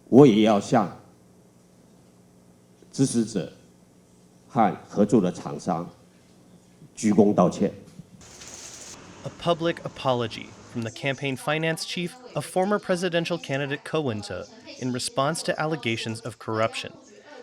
我也要向支持者和合作的厂商鞠躬道歉。A public apology from the campaign finance chief of former presidential candidate Ko Wen-je in response to allegations of corruption.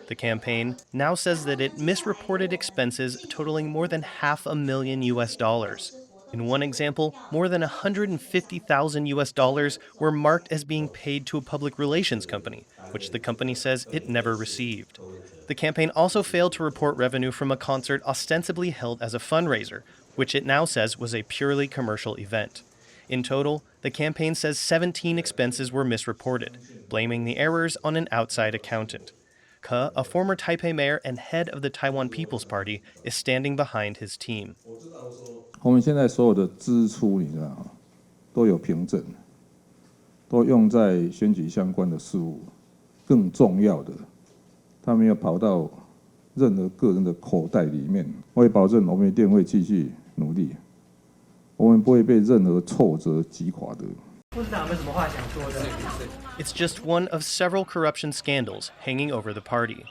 The campaign now says that it misreported expenses totaling more than $500,000. In one example, more than $150,000 were marked as being paid to a public relations company, which the company says it never received. The campaign also failed to report revenue from a concert ostensibly held as a fundraiser, which it now says was a purely commercial event. In total, the campaign says 17 expenses were misreported, blaming the errors on an outside accountant. Ke, a former Taipei mayor and head of the Taiwan People's Party, is standing behind his team. 我们现在所有的支出，你知道吗？都有凭证，都用在选举相关的事务。更重要的，他没有跑到任何个人的口袋里面。我也保证，我们一定会继续努力，我们不会被任何挫折击垮的。 It's just one of several corruption scandals hanging over the party.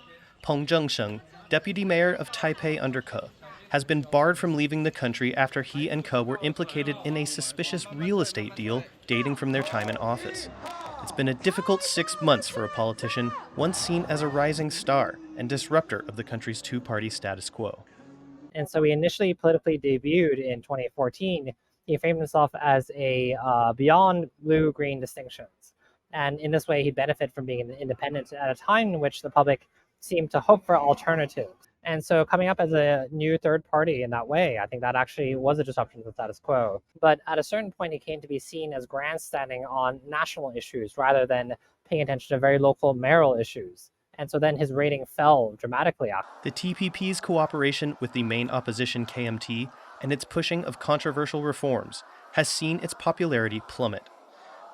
Peng Zhengsheng, deputy mayor of Taipei under Ke, has been barred from leaving the country after he and Ke were implicated in a suspicious real estate deal dating from their time in office. It's been a difficult 6 months for a politician once seen as a rising star and disruptor of the country's two-party status quo. And so he initially politically debuted in 2014. He framed himself as a beyond blue-green distinctions. And in this way, he benefited from being an independent at a time in which the public seemed to hope for alternatives. And so coming up as a new third party in that way, I think that actually was a disruption to the status quo. But at a certain point, he came to be seen as grandstanding on national issues rather than paying attention to very local mayoral issues. And so then his rating fell dramatically. The TPP's cooperation with the main opposition KMT and its pushing of controversial reforms has seen its popularity plummet.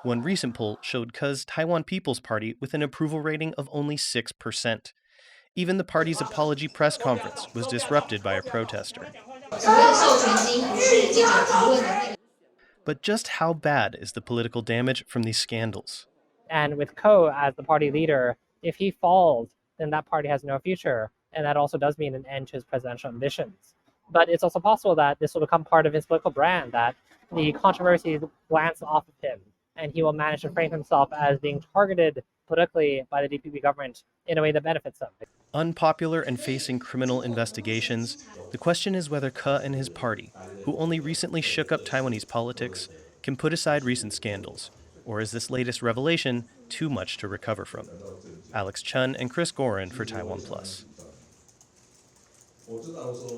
One recent poll showed Ke's Taiwan People's Party with an approval rating of only 6%. Even the party's apology press conference was disrupted by a protester. But just how bad is the political damage from these scandals? And with Ko as the party leader, if he falls, then that party has no future. And that also does mean an end to his presidential ambitions. But it's also possible that this will become part of his political brand, that the controversies glance off of him, and he will manage to frame himself as being targeted politically by the DPP government in a way that benefits him. Unpopular and facing criminal investigations, the question is whether Ke and his party, who only recently shook up Taiwanese politics, can put aside recent scandals, or is this latest revelation too much to recover from? Chen and Gorin for TaiwanPlus.